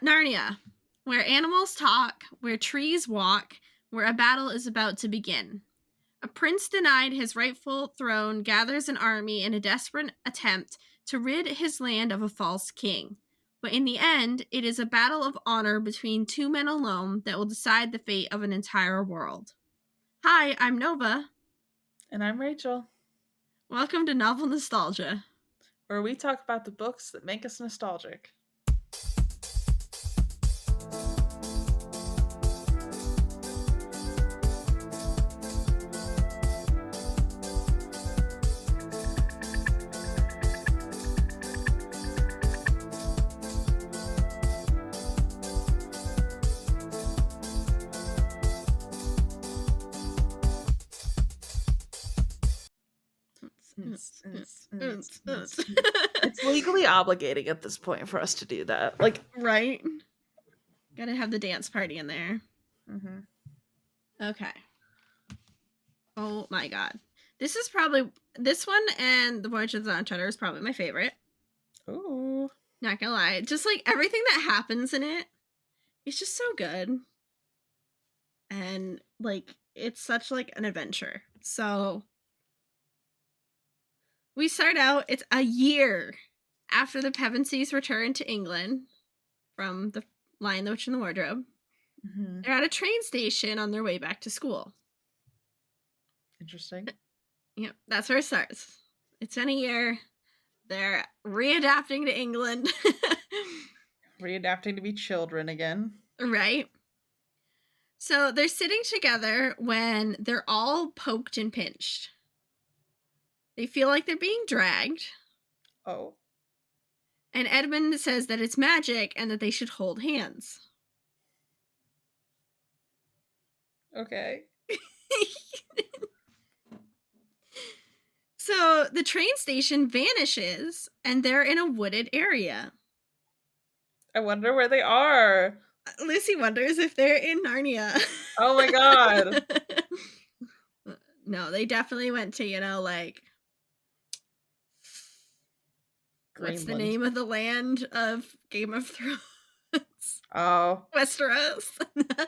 Narnia, where animals talk, where trees walk, where a battle is about to begin. A prince denied his rightful throne gathers an army in a desperate attempt to rid his land of a false king. But in the end, it is a battle of honor between two men alone that will decide the fate of an entire world. Hi, I'm Nova. And I'm Rachel, Welcome to Novel Nostalgia. where we talk about the books that make us nostalgic. It's legally obligating at this point for us to do that. Right? Gotta have the dance party in there. Mm-hmm. Okay. Oh my god. This one and The Voyage of the Dawn Treader is probably my favorite. Ooh. Not gonna lie. Just like everything that happens in it, it's just so good. And like it's such like an adventure. So we start out, it's a year after the Pevensies return to England from the Lion, the Witch, and the Wardrobe. Mm-hmm. They're at a train station on their way back to school. Interesting. Yep, that's where it starts. It's been a year. They're readapting to England. Readapting to be children again. Right? So they're sitting together when they're all poked and pinched. They feel like they're being dragged. Oh. And Edmund says that it's magic and that they should hold hands. Okay. So the train station vanishes and they're in a wooded area. I wonder where they are. Lucy wonders if they're in Narnia. Oh my god. No, they definitely went to, like... Greenland. What's the name of the land of Game of Thrones? Oh. Westeros.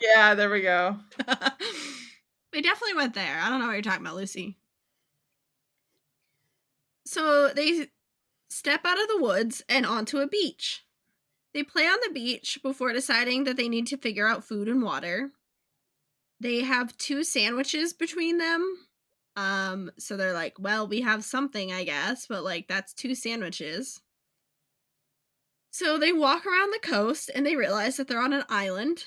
Yeah, there we go. They definitely went there. I don't know what you're talking about, Lucy. So they step out of the woods and onto a beach. They play on the beach before deciding that they need to figure out food and water. They have 2 sandwiches between them. So they're like, well, we have something, I guess, but like that's 2 sandwiches. So they walk around the coast and they realize that they're on an island.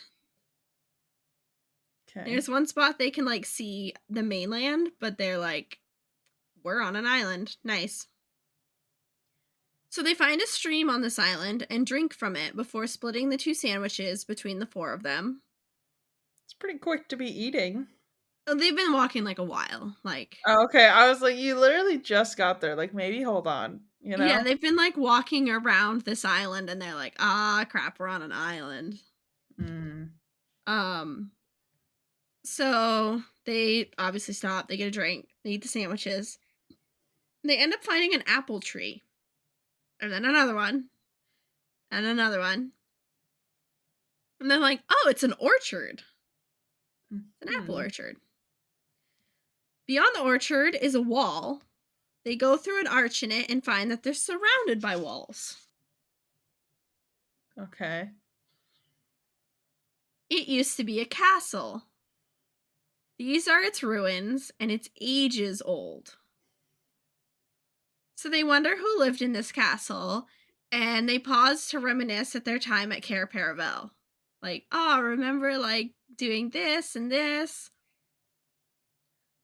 Okay. There's one spot they can like see the mainland, but they're like, we're on an island. Nice. So they find a stream on this island and drink from it before splitting the 2 sandwiches between the 4 of them. It's pretty quick to be eating. They've been walking like a while. Like, oh, okay. I was like, you literally just got there. Like, maybe hold on. Yeah, they've been like walking around this island and they're like, crap, we're on an island. Mm. So they obviously stop, they get a drink, they eat the sandwiches. They end up finding an apple tree. And then another one. And another one. And they're like, oh, it's an orchard. It's an apple orchard. Beyond the orchard is a wall. They go through an arch in it and find that they're surrounded by walls. Okay. It used to be a castle. These are its ruins, and it's ages old. So they wonder who lived in this castle, and they pause to reminisce at their time at Cair Paravel. Like, remember, like, doing this and this?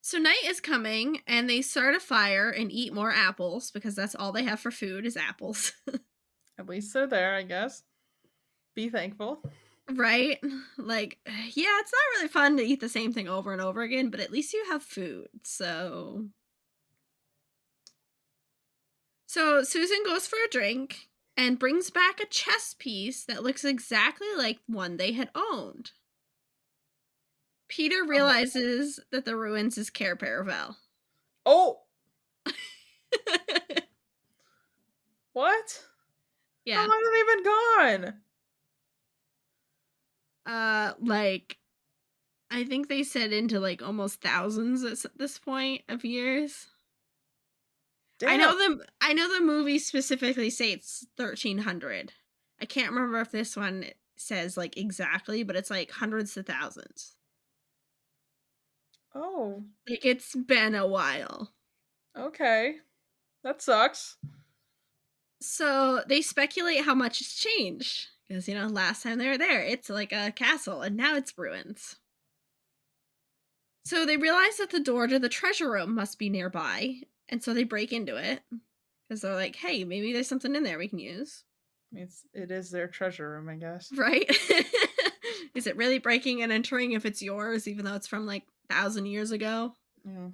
So night is coming, and they start a fire and eat more apples, because that's all they have for food is apples. At least they're there, I guess. Be thankful. Right? Like, yeah, it's not really fun to eat the same thing over and over again, but at least you have food, so... So Susan goes for a drink and brings back a chess piece that looks exactly like one they had owned. Peter realizes that the ruins is Cair Paravel. Oh! What? Yeah. How long have they been gone? Like, I think they said into, like, almost thousands at this point of years. Damn. I know the movies specifically say it's 1,300. I can't remember if this one says, like, exactly, but it's, like, hundreds to thousands. Oh, Like, it's been a while. okay. That sucks. So, they speculate how much has changed because, last time they were there, it's like a castle, and now it's ruins. So, they realize that the door to the treasure room must be nearby, and so they break into it because they're like, "Hey, maybe there's something in there we can use." I mean, it is their treasure room, I guess. Right? Is it really breaking and entering if it's yours, even though it's from, like, 1,000 years ago? Yeah.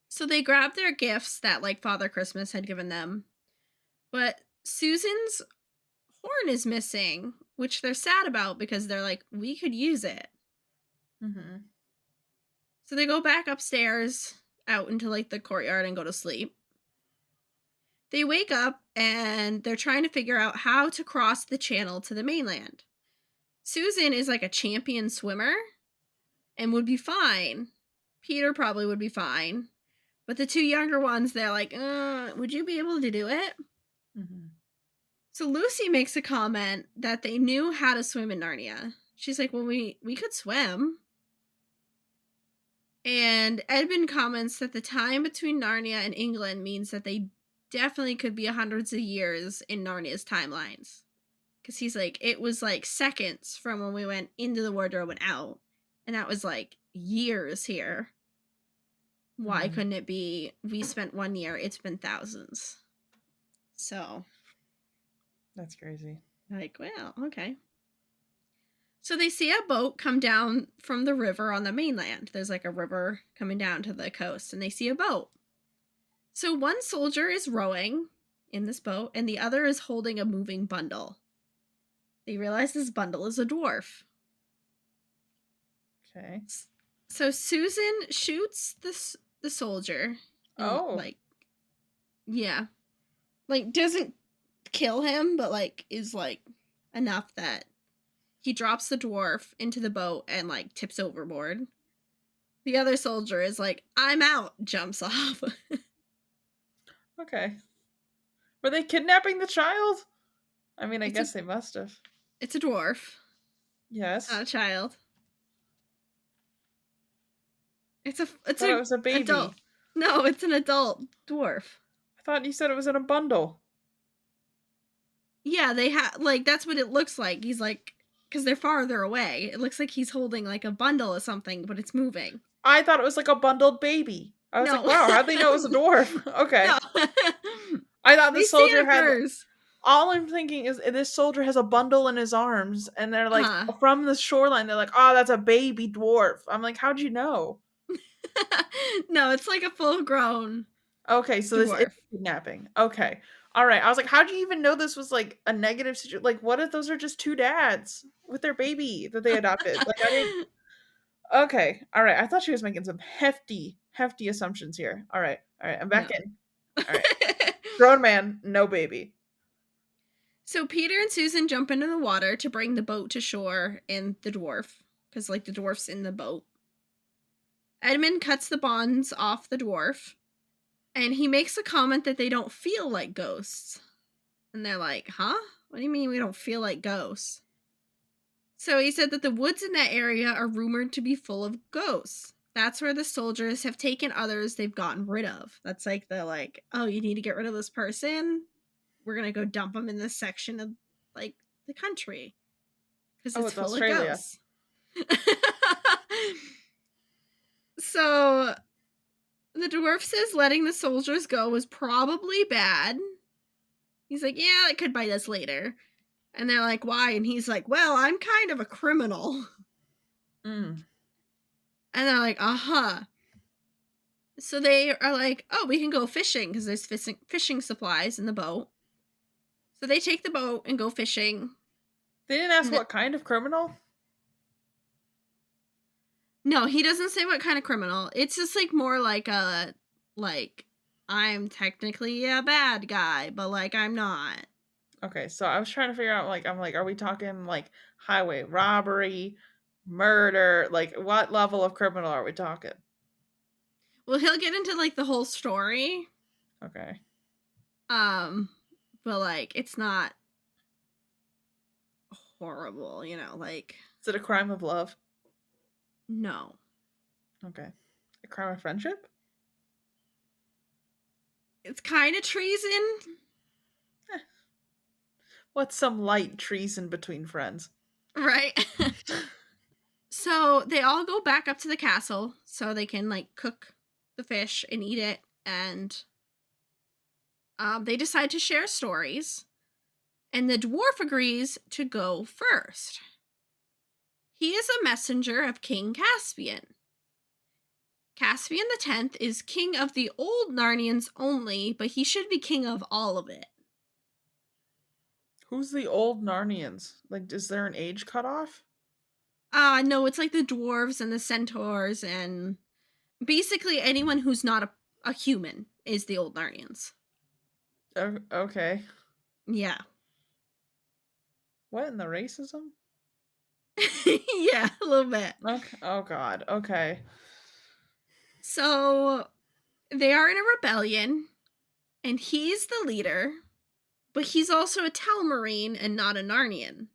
So they grab their gifts that, like, Father Christmas had given them, but Susan's horn is missing, which they're sad about because they're like, "We could use it." Mm-hmm. So they go back upstairs out into, like, the courtyard and go to sleep. They wake up and they're trying to figure out how to cross the channel to the mainland. Susan is like a champion swimmer and would be fine. Peter probably would be fine. But the two younger ones, they're like, would you be able to do it? Mm-hmm. So Lucy makes a comment that they knew how to swim in Narnia. She's like, well, we could swim. And Edmund comments that the time between Narnia and England means that they definitely could be hundreds of years in Narnia's timelines. Because he's like, it was like seconds from when we went into the wardrobe and out. And that was like years here. Why Mm-hmm. couldn't it be, we spent 1 year, it's been thousands. So, That's crazy. like, well, okay. So they see a boat come down from the river on the mainland. There's like a river coming down to the coast, and they see a boat. So one soldier is rowing in this boat, and the other is holding a moving bundle. They realize this bundle is a dwarf. Okay. So Susan shoots the soldier, and Oh, like, yeah, like doesn't kill him, but like is like enough that he drops the dwarf into the boat and like tips overboard. The other soldier is like, "I'm out," jumps off. okay. Were they kidnapping the child? I mean, I It's a guess they must have. it's a dwarf, not Yes. a child. I It's thought it a was a adult. baby. No, it's an adult dwarf. I thought you said it was in a bundle. Yeah, they have like that's what it looks like. He's like because they're farther away. It looks like he's holding like a bundle or something, but it's moving. I thought it was like a bundled baby. I was like, No, wow, how'd they know it was a dwarf? Okay. no. I thought the They see soldier it had. first. All I'm thinking is this soldier has a bundle in his arms, and they're like, Huh. from the shoreline, they're like, oh, that's a baby dwarf. I'm like, how'd you know? No, it's like a full grown Okay, so this is dwarf. kidnapping. Okay. All right. I was like, how'd you even know this was like a negative situation? Like, what if those are just two dads with their baby that they adopted? Like, I didn't. Okay. All right. I thought she was making some hefty, hefty assumptions here. All right. All right. I'm back No. in. All right. Grown man, no baby. So Peter and Susan jump into the water to bring the boat to shore and the dwarf, because like the dwarf's in the boat. Edmund cuts the bonds off the dwarf, and he makes a comment that they don't feel like ghosts. And they're like, huh? What do you mean we don't feel like ghosts? So he said that the woods in that area are rumored to be full of ghosts. That's where the soldiers have taken others they've gotten rid of. That's like the like, oh, you need to get rid of this person? We're going to go dump them in this section of like the country because Oh, it's it's full of Australia. ghosts. So the dwarf says letting the soldiers go was probably bad. He's like, yeah, it could bite us later. And they're like, why? And he's like, well, I'm kind of a criminal. Mm. And they're like, uh-huh. So they are like, oh, we can go fishing because there's fishing supplies in the boat. So they take the boat and go fishing. They didn't ask And what kind of criminal? no, he doesn't say what kind of criminal. It's just like more like like I'm technically a bad guy, but like I'm not. Okay, so I was trying to figure out, like, I'm like, are we talking like highway robbery, murder? Like, what level of criminal are we talking? Well, he'll get into like the whole story. Okay. Um, but like it's not horrible, like Is it a crime of love? no. Okay. A crime of friendship? It's kind of treason. Eh, what's some light treason between friends? Right? So they all go back up to the castle so they can like cook the fish and eat it, and they decide to share stories. And the dwarf agrees to go first. He is a messenger of King Caspian. Caspian the 10th is king of the old Narnians only, but he should be king of all of it. Who's the old Narnians? Like, is there an age cutoff? No, it's like the dwarves and the centaurs, and basically anyone who's not a human is the old Narnians. Okay. Yeah. What in the racism? Yeah, a little bit. Okay. Oh God. Okay. So they are in a rebellion, and he's the leader, but he's also a Telmarine and not a Narnian.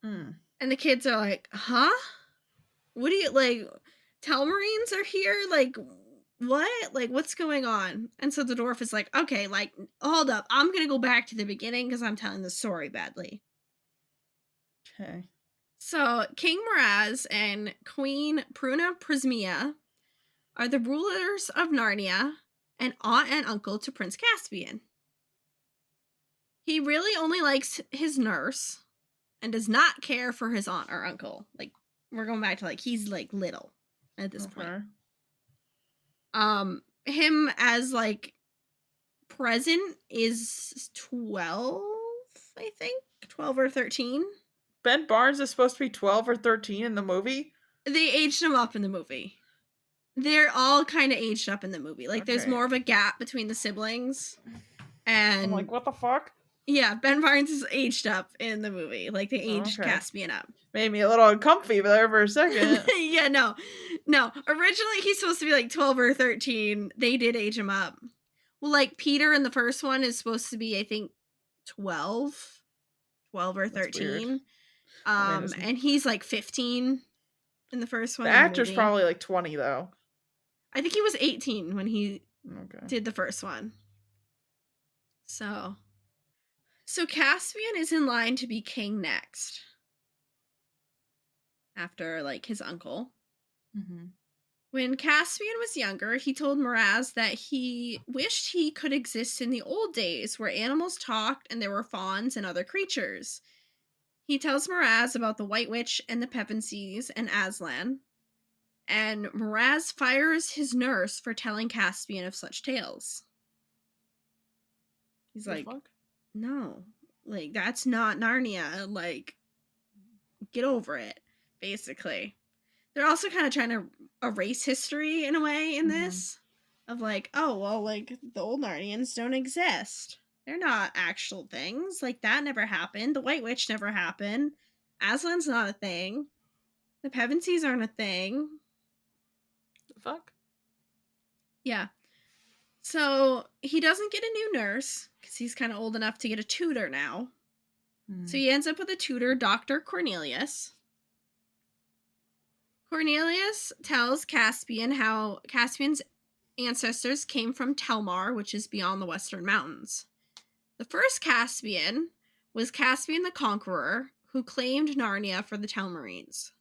Hmm. And the kids are like, huh? What do you like? Telmarines are here? Like, what? Like, what's going on? And so the dwarf is like, okay, like, hold up. I'm going to go back to the beginning because I'm telling the story badly. Okay. So King Miraz and Queen Pruna Prismia are the rulers of Narnia and aunt and uncle to Prince Caspian. He really only likes his nurse and does not care for his aunt or uncle. Like, we're going back to like he's like little at this point. Him as like present is 12, I think. 12 or 13. Ben Barnes is supposed to be 12 or 13 in the movie? They aged him up in the movie. They're all kind of aged up in the movie. Like, there's Okay. more of a gap between the siblings. I'm And like, what the fuck? yeah, Ben Barnes is aged up in the movie. Like, they aged Okay. Caspian up. Made me a little uncomfy there for a second. Yeah, no. Originally, he's supposed to be like 12 or 13. They did age him up. Well, like, Peter in the first one is supposed to be, I think, 12 or 13. And he's like 15 in the first one. The actor's probably like 20 though. I think he was 18 when he did the first one. So Caspian is in line to be king next. After like his uncle. Mm-hmm. When Caspian was younger, he told Miraz that he wished he could exist in the old days where animals talked and there were fauns and other creatures. He tells Miraz about the White Witch and the Pevensies and Aslan, and Miraz fires his nurse for telling Caspian of such tales. He's like, no, like, that's not Narnia. Like, get over it, basically. They're also kind of trying to erase history in a way in this. Of like, oh, well, like, the old Narnians don't exist. They're not actual things. Like, that never happened. The White Witch never happened. Aslan's not a thing. The Pevensies aren't a thing. The fuck? Yeah. So, he doesn't get a new nurse, because he's kind of old enough to get a tutor now. So he ends up with a tutor, Dr. Cornelius. Cornelius tells Caspian how Caspian's ancestors came from Telmar, which is beyond the Western Mountains. The first Caspian was Caspian the Conqueror, who claimed Narnia for the Telmarines.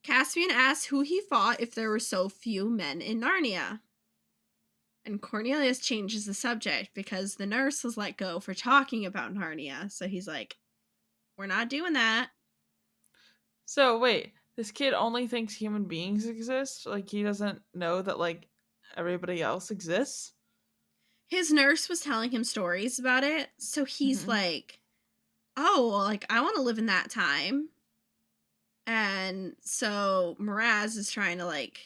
Caspian asks who he fought if there were so few men in Narnia. And Cornelius changes the subject because the nurse was let go for talking about Narnia. So he's like, we're not doing that. So wait, this kid only thinks human beings exist? Like, he doesn't know that, like, everybody else exists? His nurse was telling him stories about it. So he's like, oh, well, like, I want to live in that time. And so Miraz is trying to, like,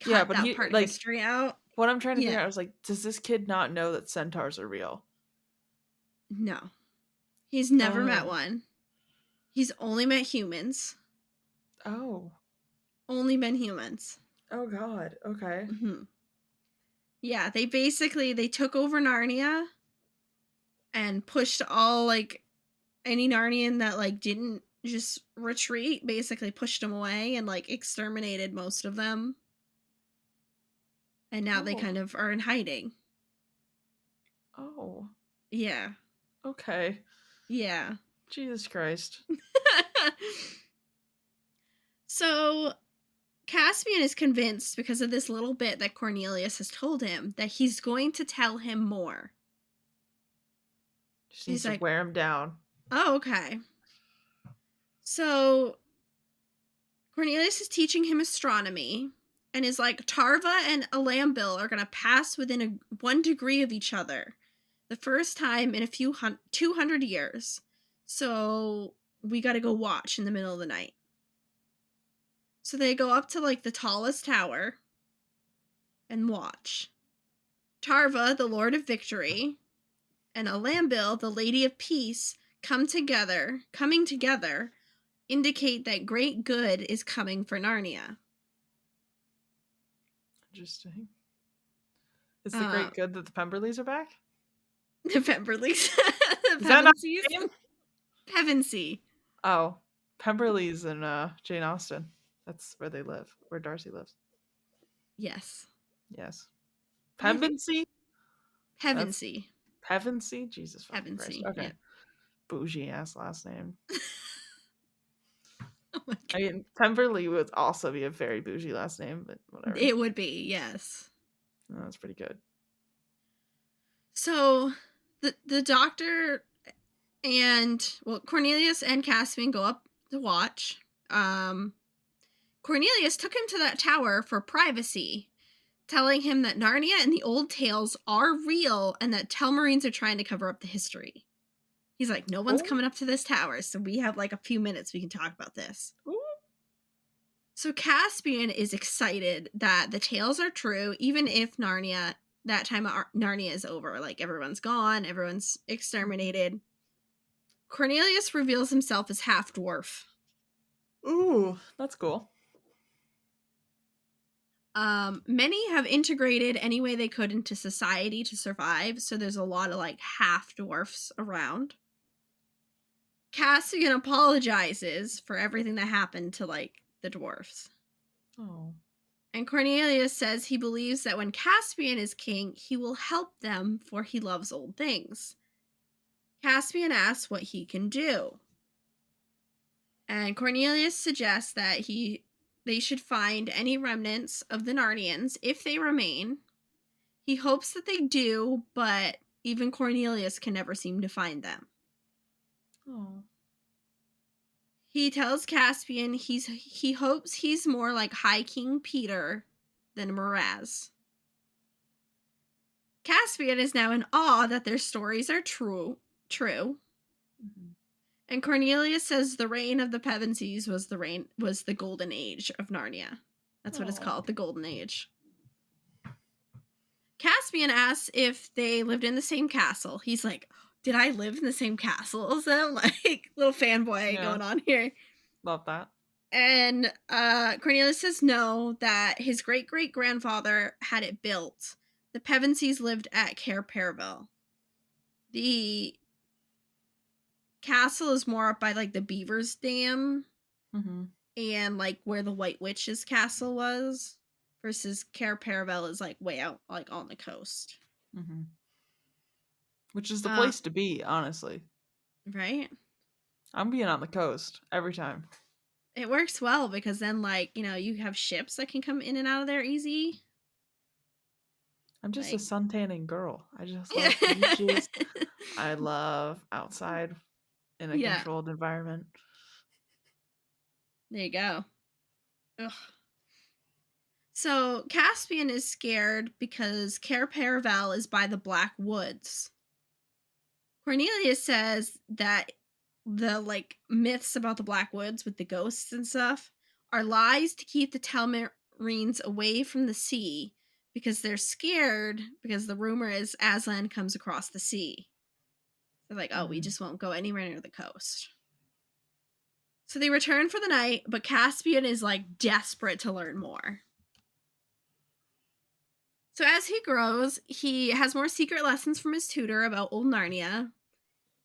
cut that part of history out. What I'm trying to figure out is, like, does this kid not know that centaurs are real? No. He's never met Oh. one. He's only met humans. Oh. Only been humans. Oh god. Okay. Hmm. Yeah, they took over Narnia and pushed all, like, any Narnian that, like, didn't just retreat, basically pushed them away and, like, exterminated most of them. And now they Oh. kind of are in hiding. Oh. Yeah. Okay. Yeah. Jesus Christ. So Caspian is convinced because of this little bit that Cornelius has told him that he's going to tell him more. Just needs He's to like, wear him down. oh, okay. So Cornelius is teaching him astronomy and is like, Tarva and Alambil are going to pass within 1 degree of each other. The first time in 200 years. So we got to go watch in the middle of the night. So they go up to like the tallest tower and watch. Tarva, the Lord of Victory, and Alambil, the Lady of Peace, coming together, indicate that great good is coming for Narnia. Interesting. It's the Uh, great good that the Pemberleys are back? the Pemberleys. The Is that not Pevensies. the name? Pevensey. Oh. Pemberleys in Jane Austen. That's where they live, where Darcy lives. Yes. Yes. I think Pemberley? That's Pevensey. Pevensey? Jesus fucking Christ. Pevensey. Okay. Yeah. Bougie ass last name. Oh my I god. mean, Pemberley would also be a very bougie last name, but whatever. It would be, yes. No, that's pretty good. So the doctor and Cornelius and Caspian go up to watch. Cornelius took him to that tower for privacy, telling him that Narnia and the old tales are real and that Telmarines are trying to cover up the history. He's like, no one's Oh. coming up to this tower, so we have like a few minutes we can talk about this. Ooh. So Caspian is excited that the tales are true, even if that time of Narnia is over. Like, everyone's gone, everyone's exterminated. Cornelius reveals himself as half-dwarf. Ooh, that's cool. Many have integrated any way they could into society to survive, so there's a lot of, like, half-dwarfs around. Caspian apologizes for everything that happened to, like, the dwarfs. Oh. And Cornelius says he believes that when Caspian is king, he will help them, for he loves old things. Caspian asks what he can do. And Cornelius suggests that they should find any remnants of the Narnians if they remain. He hopes that they do, but even Cornelius can never seem to find them. Oh. He tells Caspian he hopes he's more like High King Peter than Miraz. Caspian is now in awe that their stories are true. Mhm. And Cornelius says the reign of the Pevensies was the golden age of Narnia. That's what it's Oh. called, the golden age. Caspian asks if they lived in the same castle. He's like, did I live in the same castle as them? Like, little fanboy Yeah. going on here. Love that. And Cornelius says no, that his great-great-grandfather had it built. The Pevensies lived at Cair Paravel. The castle is more up by, like, the Beavers Dam Mm-hmm. and, like, where the White Witch's castle was, versus Cair Paravel is, like, way out, like, on the coast. Mm-hmm. Which is the Uh, place to be, honestly. right? I'm being on the coast every time. It works well because then, like, you have ships that can come in and out of there easy. I'm just a Like, suntanning girl. I just love beaches. I love outside in a yeah, controlled environment. there you go. Ugh. So Caspian is scared because Cair Paravel is by the Black Woods. Cornelius says that the, like, myths about the Black Woods with the ghosts and stuff are lies to keep the Telmarines away from the sea because they're scared because the rumor is Aslan comes across the sea. They're like, oh, we just won't go anywhere near the coast. So they return for the night, but Caspian is like desperate to learn more. So as he grows, he has more secret lessons from his tutor about old Narnia.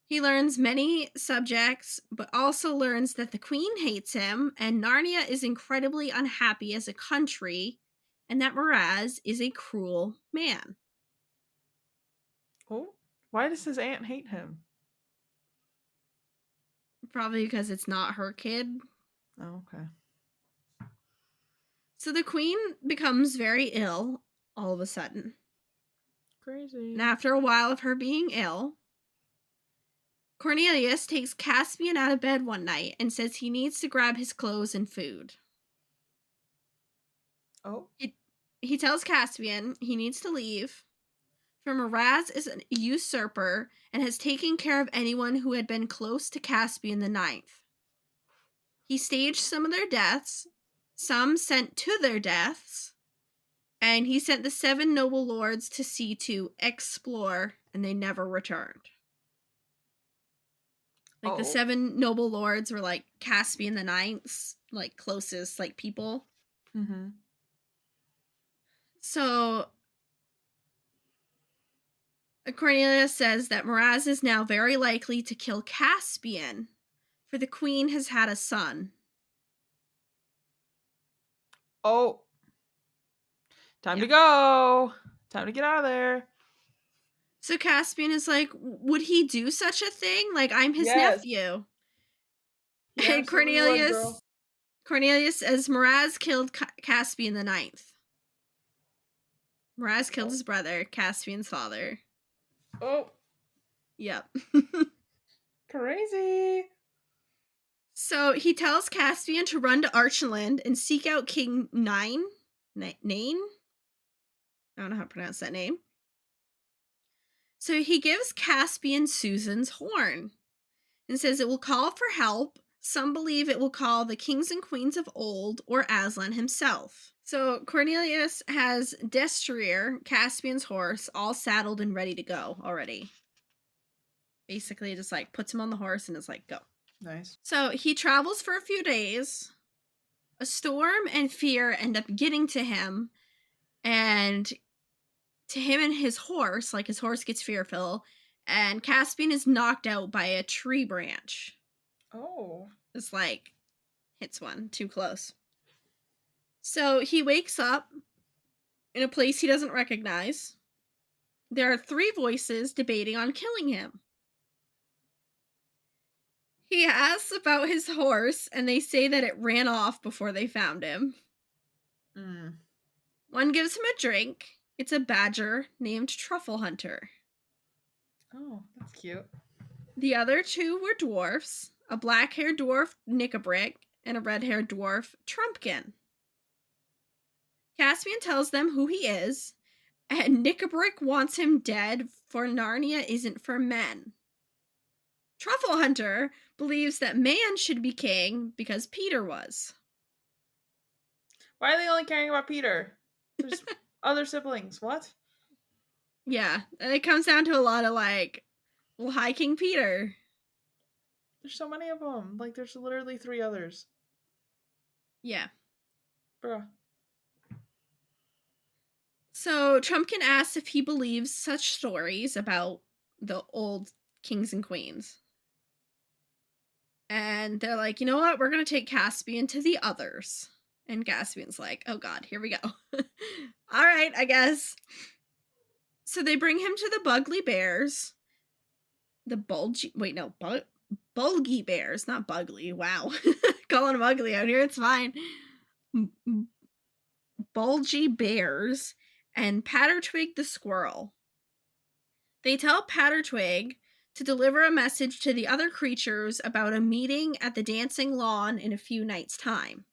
He learns many subjects, but also learns that the queen hates him, and Narnia is incredibly unhappy as a country, and that Miraz is a cruel man. Oh, why does his aunt hate him? Probably because it's not her kid. Oh, okay. So the queen becomes very ill all of a sudden. Crazy. And after a while of her being ill, Cornelius takes Caspian out of bed one night and says he needs to grab his clothes and food. Oh. He tells Caspian he needs to leave, for Miraz is an usurper and has taken care of anyone who had been close to Caspian the Ninth. He staged some of their deaths, some sent to their deaths, and he sent the 7 noble lords to sea to explore, and they never returned. Like the 7 noble lords were like Caspian the Ninth's like closest like people. Mm-hmm. So Cornelius says that Miraz is now very likely to kill Caspian, for the queen has had a son. Oh. Time to go. Time to get out of there. So Caspian is like, would he do such a thing? Like, I'm his nephew. And Cornelius says Miraz killed Caspian the Ninth. Miraz killed his brother, Caspian's father. Oh. Yep. Crazy. So he tells Caspian to run to Archenland and seek out King Nain. Nain? I don't know how to pronounce that name. So he gives Caspian Susan's horn and says it will call for help. Some believe it will call the kings and queens of old or Aslan himself. So Cornelius has Destrier, Caspian's horse, all saddled and ready to go already. Basically just like puts him on the horse and is like, go. Nice. So he travels for a few days. A storm and fear end up getting to him, and to him and his horse, like his horse gets fearful, and Caspian is knocked out by a tree branch. Oh. It's like, hits one, too close. So he wakes up in a place he doesn't recognize. There are 3 voices debating on killing him. He asks about his horse, and they say that it ran off before they found him. One gives him a drink. It's a badger named Truffle Hunter. Oh, that's cute. The other 2 were dwarfs, a black-haired dwarf, Nickabrick, and a red-haired dwarf, Trumpkin. Caspian tells them who he is, and Nickabrick wants him dead, for Narnia isn't for men. Truffle Hunter believes that man should be king because Peter was. Why are they only caring about Peter? There's other siblings. What? Yeah, it comes down to a lot of like, well, hi, King Peter. There's so many of them. Like, there's literally 3 others. Yeah. Bruh. So Trumpkin asks if he believes such stories about the old kings and queens. And they're like, you know what? We're going to take Caspian to the others. And Caspian's like, oh God, here we go. All right, I guess. So they bring him to the Bugly Bears. The bulgy bears, not Bugly. Wow. Calling them ugly out here, it's fine. Bulgy bears and Pattertwig the squirrel. They tell Pattertwig to deliver a message to the other creatures about a meeting at the dancing lawn in a few nights' time.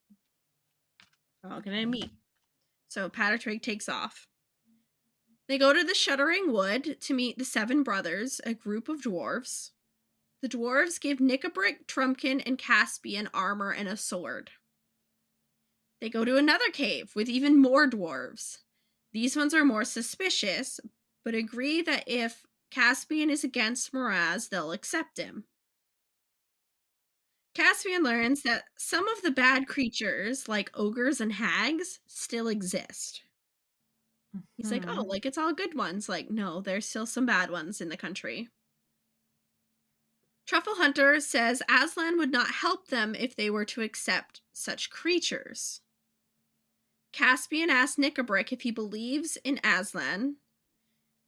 They're all gonna meet. So Pattertwig takes off. They go to the Shuddering Wood to meet the 7 brothers, a group of dwarves. The dwarves give Nickabrick, Trumpkin, and Caspian armor and a sword. They go to another cave with even more dwarves. These ones are more suspicious, but agree that if Caspian is against Miraz, they'll accept him. Caspian learns that some of the bad creatures, like ogres and hags, still exist. He's like, oh, Hmm. like it's all good ones. Like, no, there's still some bad ones in the country. Truffle Hunter says Aslan would not help them if they were to accept such creatures. Caspian asks Nickabrick if he believes in Aslan,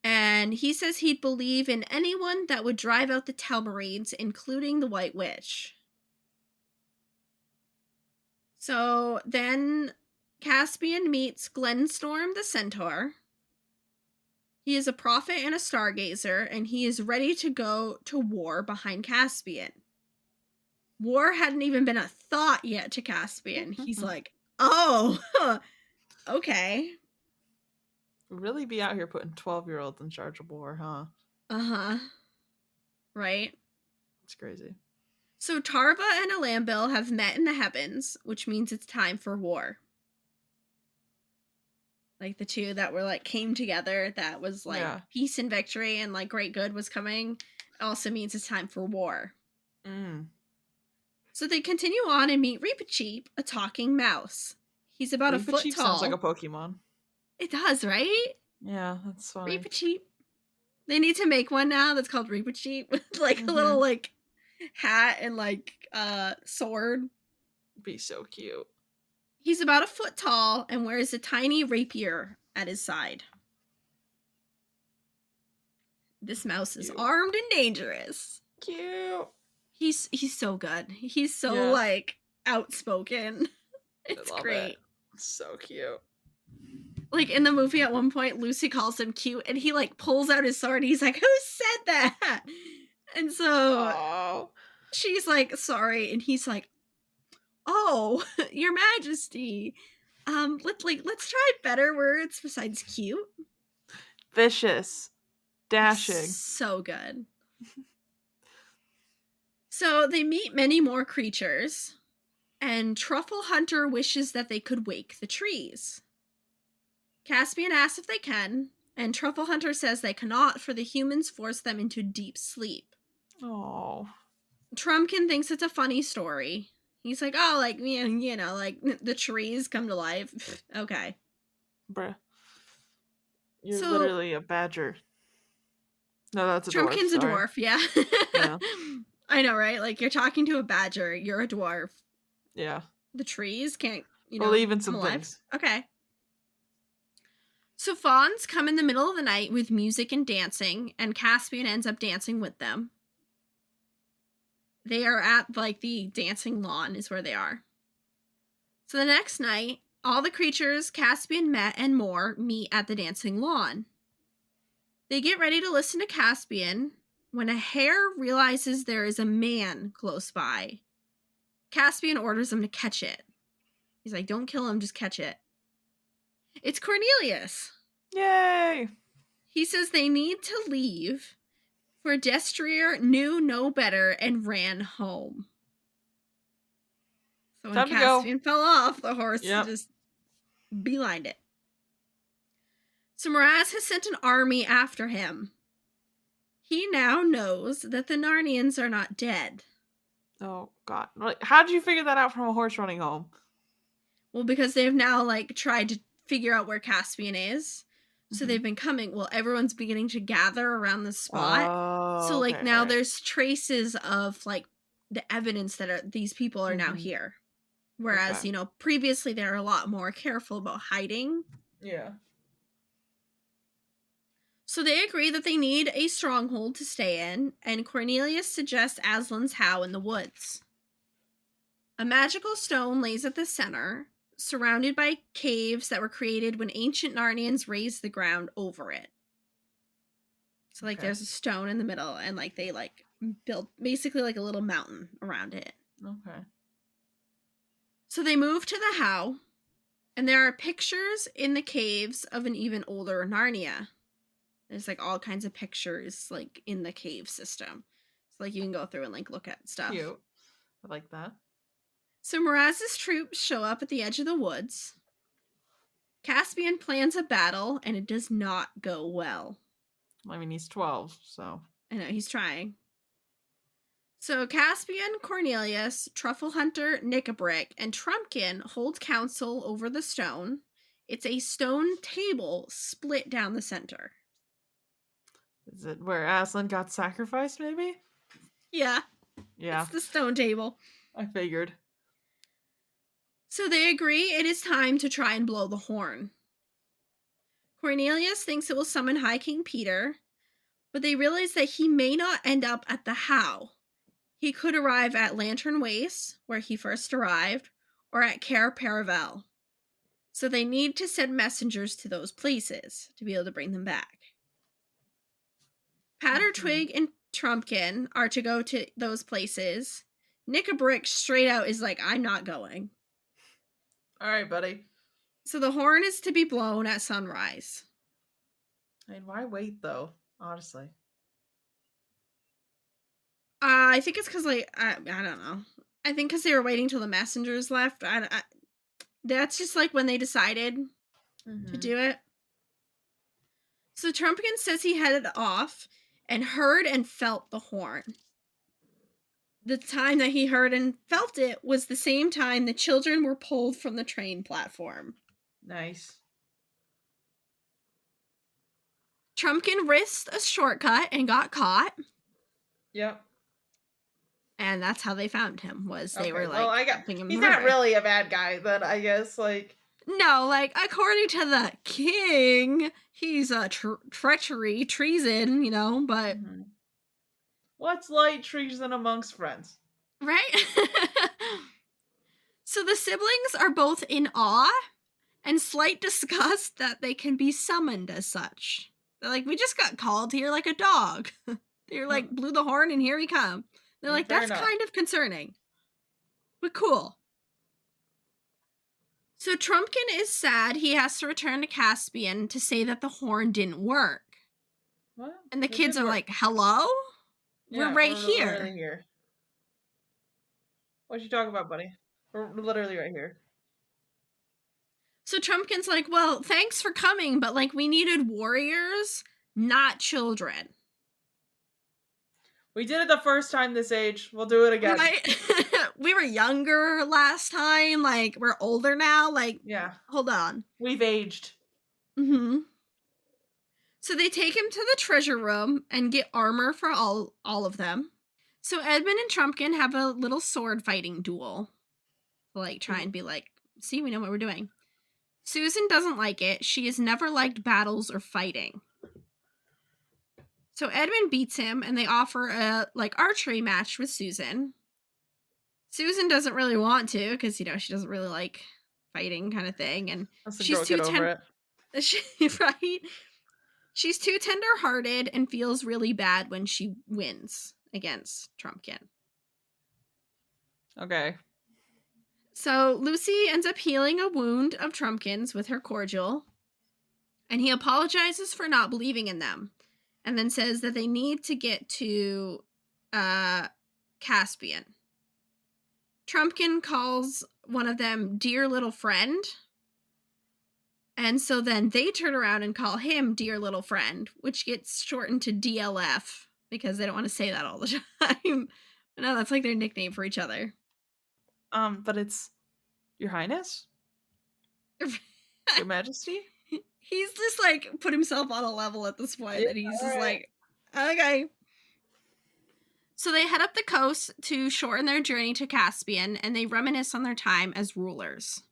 and he says he'd believe in anyone that would drive out the Telmarines, including the White Witch. So then Caspian meets Glenstorm the Centaur. He is a prophet and a stargazer, and he is ready to go to war behind Caspian. War hadn't even been a thought yet to Caspian. He's like, oh, okay. Really be out here putting 12-year-olds in charge of war, huh? Uh-huh. Right? It's crazy. So Tarva and Alambil have met in the heavens, which means it's time for war. Like the two that were like came together, that was like Yeah. peace and victory and like great good was coming. It also means it's time for war. Mm. So they continue on and meet Reepicheep, a talking mouse. He's about a foot Reepicheep sounds like a tall. Pokemon. It does, right? Yeah, that's funny. Reepicheep. They need to make one now that's called Reepicheep with like a little like hat and like sword. Be so cute. He's about a foot tall and wears a tiny rapier at his side. This mouse is Cute. armed and dangerous. Cute. He's so good. He's so Yeah. like outspoken. It's I love great. it. So cute. Like in the movie at one point, Lucy calls him cute and he like pulls out his sword and he's like, who said that? And so Oh. she's like, sorry, and he's like, oh, your majesty. Let's try better words besides cute. Vicious. Dashing. So good. So they meet many more creatures, and Truffle Hunter wishes that they could wake the trees. Caspian asks if they can, and Truffle Hunter says they cannot, for the humans force them into deep sleep. Oh. Trumpkin thinks it's a funny story. He's like, oh, like, you know, like, the trees come to life. Okay. Bruh. You're So, literally a badger. No, that's a dwarf. Trumpkin's a Sorry. dwarf, yeah. Yeah. I know, right? Like, you're talking to a badger, you're a dwarf. Yeah. The trees can't, you know, Believe in come some alive. things. Okay. So fawns come in the middle of the night with music and dancing, and Caspian ends up dancing with them. They are at, like, the dancing lawn is where they are. So the next night, all the creatures Caspian met and more meet at the dancing lawn. They get ready to listen to Caspian when a hare realizes there is a man close by. Caspian orders them to catch it. He's like, don't kill him, just catch it. It's Cornelius. Yay! He says they need to leave, for Destrier knew no better and ran home. So when Time to go. Caspian fell off, the horse just beelined it. So Miraz has sent an army after him. He now knows that the Narnians are not dead. Oh, God. Like, how did you figure that out from a horse running home? Well, because they've now, like, tried to figure out where Caspian is. So they've been coming. Well, everyone's beginning to gather around the spot. Oh, So, like, okay, now right. there's traces of, like, the evidence that these people are now here. Whereas, you know, previously they were a lot more careful about hiding. Yeah. So they agree that they need a stronghold to stay in, and Cornelius suggests Aslan's How in the woods. A magical stone lays at the center, surrounded by caves that were created when ancient Narnians raised the ground over it. So, like, there's a stone in the middle, and, like, they, like, built basically, like, a little mountain around it. Okay. So they move to the How, and there are pictures in the caves of an even older Narnia. There's, like, all kinds of pictures, like, in the cave system. So, like, you can go through and, like, look at stuff. Cute. I like that. So Miraz's troops show up at the edge of the woods. Caspian plans a battle, and it does not go well. I mean, he's 12, so. I know, he's trying. So Caspian, Cornelius, Truffle Hunter, Nickabrick, and Trumpkin hold council over the stone. It's a stone table split down the center. Is it where Aslan got sacrificed, maybe? Yeah, Yeah, it's the stone table. I figured. So they agree it is time to try and blow the horn. Cornelius thinks it will summon High King Peter, but they realize that he may not end up at the How. He could arrive at Lantern Waste, where he first arrived, or at Cair Paravel. So they need to send messengers to those places to be able to bring them back. Twig and Trumpkin are to go to those places. Nickabrick straight out is like, I'm not going. All right, buddy. So the horn is to be blown at sunrise. I mean, why wait, though? Honestly. I think it's because, like, I don't know. I think because they were waiting till the messengers left. That's just like when they decided to do it. So Trumpkin says he headed off and heard and felt the horn. The time that he heard and felt it was the same time the children were pulled from the train platform. Nice. Trumpkin risked a shortcut and got caught. Yep. And that's how they found him, was they were like, well, helping he's him not really a bad guy, then, I guess, like. No, like, according to the king, he's a treachery, treason, you know, but... What's light treason amongst friends? Right? So the siblings are both in awe and slight disgust that they can be summoned as such. They're like, we just got called here like a dog. They're like, blew the horn and here he come. They're like, Fair that's enough. kind of concerning. But cool. So Trumpkin is sad he has to return to Caspian to say that the horn didn't work. What? And the kids are like, hello? Yeah, we're right we're here. literally here. What you talking about, buddy? We're literally right here. So Trumpkin's like, well, thanks for coming, but like we needed warriors, not children. We did it the first time this age. We'll do it again. Right? We were younger last time. Like, we're older now. Like, yeah. Hold on. We've aged. So they take him to the treasure room and get armor for all of them. So Edmund and Trumpkin have a little sword fighting duel. Like, try and be like, see, we know what we're doing. Susan doesn't like it. She has never liked battles or fighting. So Edmund beats him and they offer a archery match with Susan. Susan doesn't really want to because, you know, she doesn't really like fighting kind of thing. And she's too right? She's too tender-hearted and feels really bad when she wins against Trumpkin. Okay. So Lucy ends up healing a wound of Trumpkin's with her cordial. And he apologizes for not believing in them. And then says that they need to get to Caspian. Trumpkin calls one of them dear little friend. And so then they turn around and call him dear little friend, which gets shortened to DLF because they don't want to say that all the time. No, that's like their nickname for each other. But it's Your Highness? Your Majesty? He's just like put himself on a level at this point that he's just like, okay. So they head up the coast to shorten their journey to Caspian, and they reminisce on their time as rulers.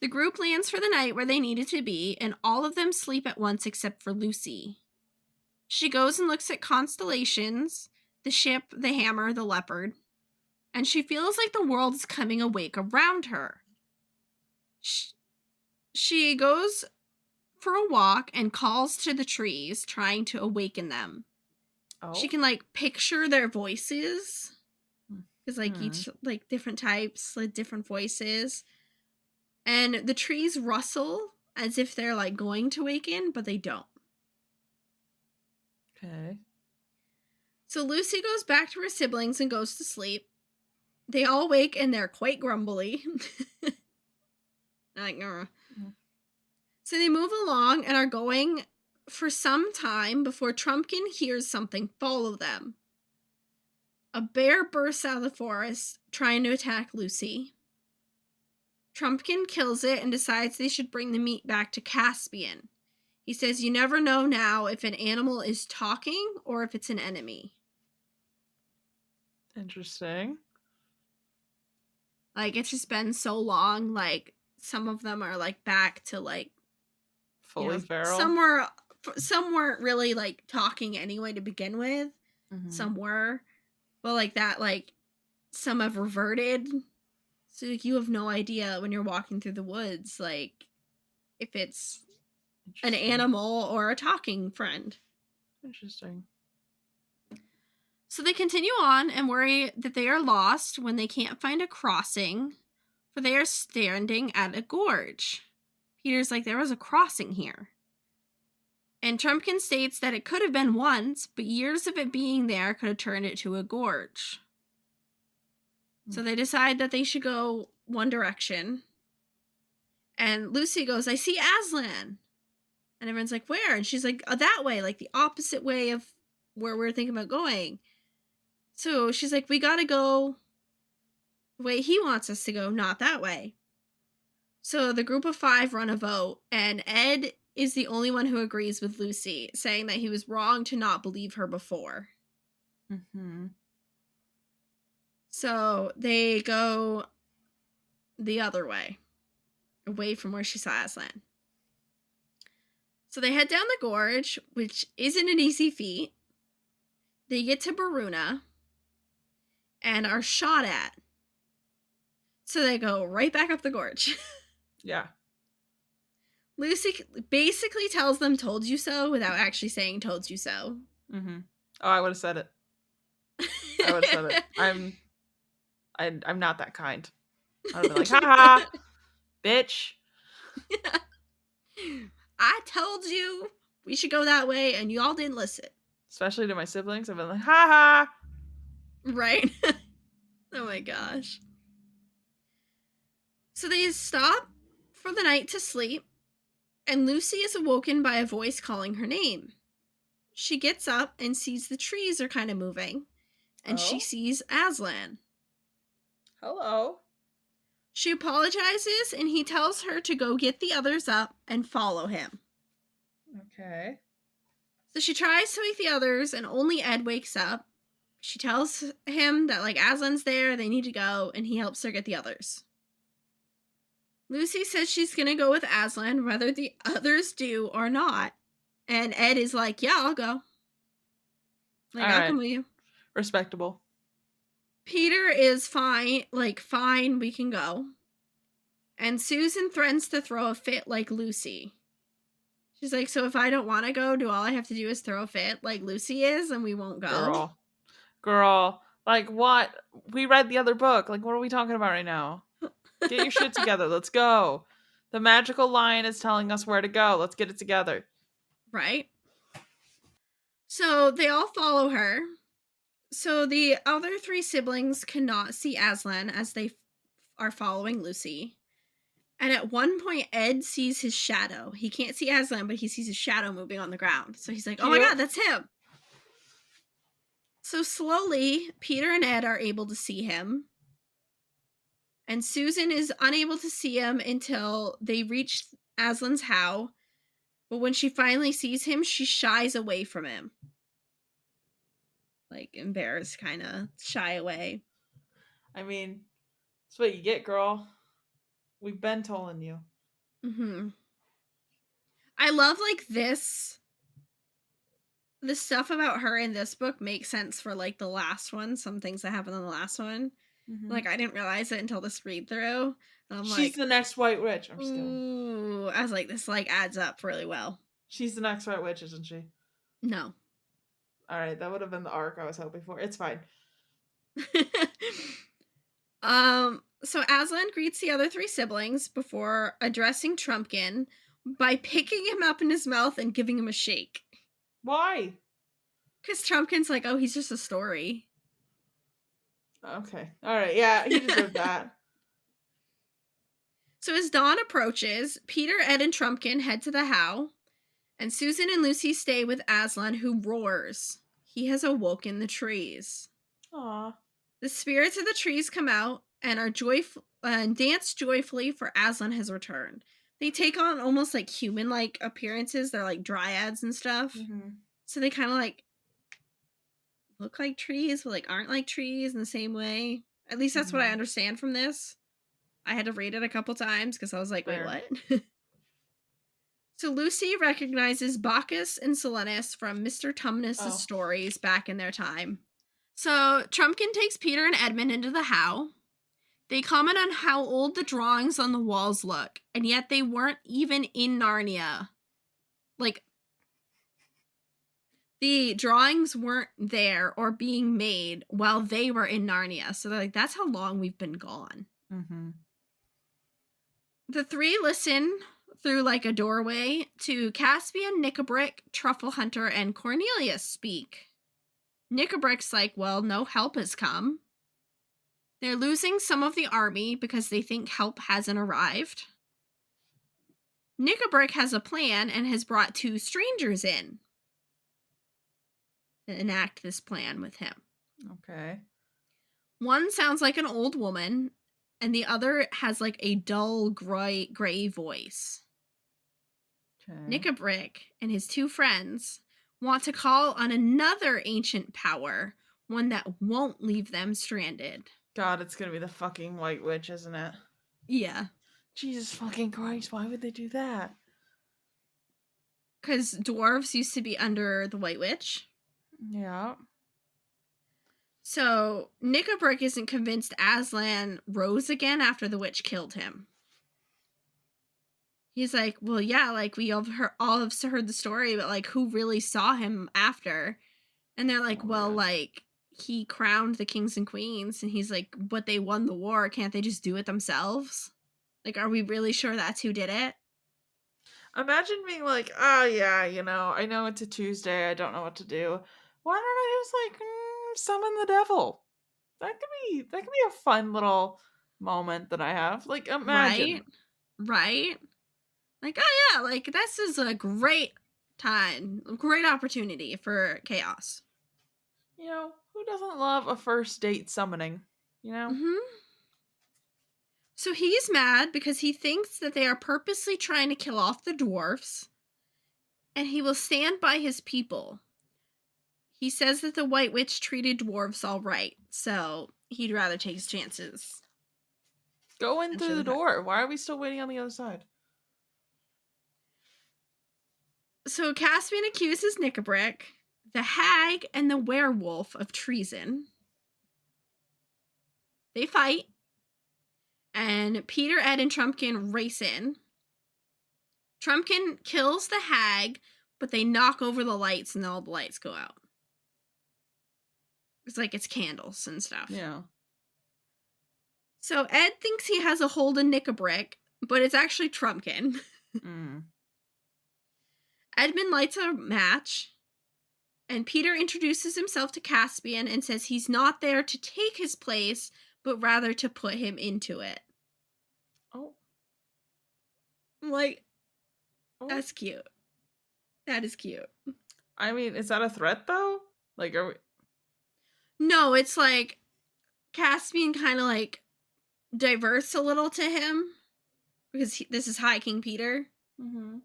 The group lands for the night where they needed to be, and all of them sleep at once except for Lucy. She goes and looks at constellations, the ship, the hammer, the leopard, and she feels like the world is coming awake around her. She goes for a walk and calls to the trees, trying to awaken them. Oh. She can picture their voices because each different types, different voices, and the trees rustle as if they're going to awaken, but they don't. Okay. So Lucy goes back to her siblings and goes to sleep. They all wake and they're quite grumbly. So they move along and are going for some time before Trumpkin hears something follow them. A bear bursts out of the forest, trying to attack Lucy. Trumpkin kills it and decides they should bring the meat back to Caspian. He says you never know now if an animal is talking or if it's an enemy. Interesting. Like, it's just been so long, like, some of them are, like, back to, like, Fully feral. Some weren't really, like, talking anyway to begin with. Mhm. Some were. But, like, that, like, some have reverted. So, like, you have no idea when you're walking through the woods, like, if it's an Interesting. animal or a talking friend. Interesting. So they continue on and worry that they are lost when they can't find a crossing, for they are standing at a gorge. Peter's like, there was a crossing here. And Trumpkin states that it could have been once, but years of it being there could have turned it to a gorge. So they decide that they should go one direction. And Lucy goes, I see Aslan. And everyone's like, where? And she's like, that way, like the opposite way of where we're thinking about going. So she's like, we gotta go the way he wants us to go, not that way. So the group of 5 run a vote, and Ed is the only one who agrees with Lucy, saying that he was wrong to not believe her before. Mm-hmm. So they go the other way, away from where she saw Aslan. So they head down the gorge, which isn't an easy feat. They get to Baruna and are shot at. So they go right back up the gorge. Yeah. Lucy basically tells them told you so without actually saying told you so. Mm-hmm. Oh, I would have said it. I would have said it. I'm not that kind. I would have been like, haha, bitch. I told you we should go that way and y'all didn't listen. Especially to my siblings. I've been like, haha. Right? Oh my gosh. So they stop for the night to sleep, and Lucy is awoken by a voice calling her name. She gets up and sees the trees are kind of moving, and she sees Aslan. Hello. She apologizes, and he tells her to go get the others up and follow him. Okay. So she tries to wake the others, and only Ed wakes up. She tells him that, like, Aslan's there, they need to go, and he helps her get the others. Lucy says she's gonna go with Aslan, whether the others do or not. And Ed is like, yeah, I'll go. Like, I'll come with you. Respectable. Peter is fine, we can go. And Susan threatens to throw a fit like Lucy. She's like, so if I don't want to go, do all I have to do is throw a fit like Lucy is and we won't go? Girl. Like, what? We read the other book. Like, what are we talking about right now? Get your shit together. Let's go. The magical lion is telling us where to go. Let's get it together. Right? So they all follow her. So the other 3 siblings cannot see Aslan as they are following Lucy. And at one point, Ed sees his shadow. He can't see Aslan, but he sees his shadow moving on the ground. So he's like, oh my god, that's him. So slowly, Peter and Ed are able to see him. And Susan is unable to see him until they reach Aslan's house. But when she finally sees him, she shies away from him. Like, embarrassed, kind of shy away. I mean, that's what you get, girl. We've been telling you. Mm-hmm. I love, like, this. The stuff about her in this book makes sense for, like, the last one. Some things that happened in the last one. Mm-hmm. Like, I didn't realize it until this read through. She's the next White Witch. I'm just kidding. Ooh, I was like, this, like, adds up really well. She's the next White Witch, isn't she? No. Alright, that would have been the arc I was hoping for. It's fine. So Aslan greets the other 3 siblings before addressing Trumpkin by picking him up in his mouth and giving him a shake. Why? Because Trumpkin's like, oh, he's just a story. Okay. Alright, yeah, he deserved that. So as dawn approaches, Peter, Ed, and Trumpkin head to the house, And Susan and Lucy stay with Aslan, who roars. He has awoken the trees. Aw. The spirits of the trees come out and are joyful and dance joyfully, for Aslan has returned. They take on almost like human-like appearances. They're like dryads and stuff. Mhm. So they kind of like look like trees, but like aren't like trees in the same way. At least that's what I Mhm. understand from this. I had to read it a couple times because I was like, wait, Fair. what? So Lucy recognizes Bacchus and Silenus from Mr. Tumnus's Oh. stories back in their time. So Trumpkin takes Peter and Edmund into the How. They comment on how old the drawings on the walls look, and yet they weren't even in Narnia. Like, the drawings weren't there or being made while they were in Narnia. So they're like, that's how long we've been gone. Mhm. The three listen through like a doorway to Caspian, Nickabrick, Truffle Hunter, and Cornelius speak. Nickabrick's like, well, no help has come. They're losing some of the army because they think help hasn't arrived. Nickabrick has a plan and has brought two strangers in to enact this plan with him. Okay. One sounds like an old woman, and the other has like a dull gray voice. Okay. Nickabrick and his two friends want to call on another ancient power, one that won't leave them stranded. God, it's gonna be the fucking White Witch, isn't it? Yeah, Jesus fucking Christ, why would they do that? because dwarves used to be under the White Witch. Yeah. So Nickabrick isn't convinced Aslan rose again after the witch killed him. He's like, well, yeah, like we all have heard the story, but like who really saw him after? And they're like, Oh my well, God. like he crowned the kings and queens, and he's like, but they won the war. Can't they just do it themselves? Like, are we really sure that's who did it? Imagine being like, oh yeah, I know it's a Tuesday, I don't know what to do. Why don't I just like summon the devil? That could be a fun little moment that I have. Like Right? imagine. Right? Like, oh yeah, like this is a great time, a great opportunity for chaos. Who doesn't love a first date summoning? You know? Hmm. So he's mad because he thinks that they are purposely trying to kill off the dwarfs, and he will stand by his people. He says that the White Witch treated dwarves all right, so he'd rather take his chances. Go in And through show the the door. Why are we still waiting on the other side? So Caspian accuses Nickabrick, the hag, and the werewolf of treason. They fight, and Peter, Ed, and Trumpkin race in. Trumpkin kills the hag, but they knock over the lights and all the lights go out. It's like it's candles and stuff. Yeah. So Ed thinks he has a hold of Nickabrick, but it's actually Trumpkin. Mm. Edmund lights a match, and Peter introduces himself to Caspian and says he's not there to take his place, but rather to put him into it. Oh. I'm like, Oh. that's cute. That is cute. I mean, is that a threat though? Like, are we? No, it's like Caspian kind of like diverts a little to him because this is High King Peter. Mm-hmm.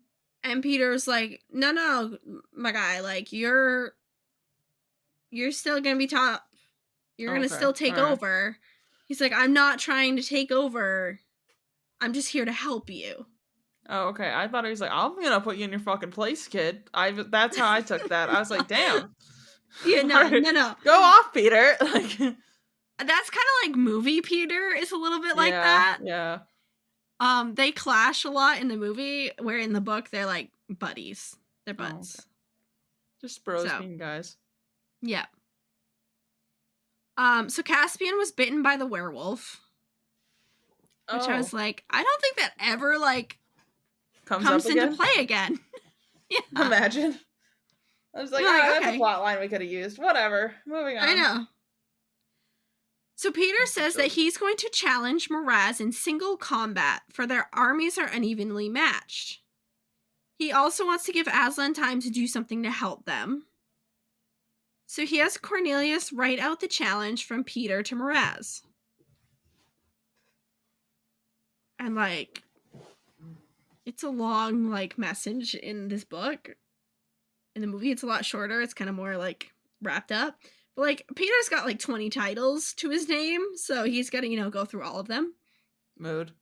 And Peter's like, no, my guy, like you're still gonna be top. You're gonna Okay. still take All right. over. He's like, I'm not trying to take over. I'm just here to help you. Oh, okay. I thought he was like, I'm gonna put you in your fucking place, kid. That's how I took that. I was like, damn. Yeah, no. Go off, Peter. Like, That's kind of like movie Peter is a little bit like yeah, that. yeah. They clash a lot in the movie, where in the book they're like buddies. They're Oh, buds. okay. Just bros So. being guys. Yeah. So Caspian was bitten by the werewolf. Which I was like, I don't think that ever like comes into play again. Yeah. Imagine. I was like, that's a plot line we could have used. Whatever. Moving on. I know. So Peter says that he's going to challenge Miraz in single combat, for their armies are unevenly matched. He also wants to give Aslan time to do something to help them. So he has Cornelius write out the challenge from Peter to Miraz. And, like, it's a long, like, message in this book. In the movie, it's a lot shorter. It's kind of more, like, wrapped up. But, like, Peter's got, like, 20 titles to his name, so he's got to, go through all of them. Mood.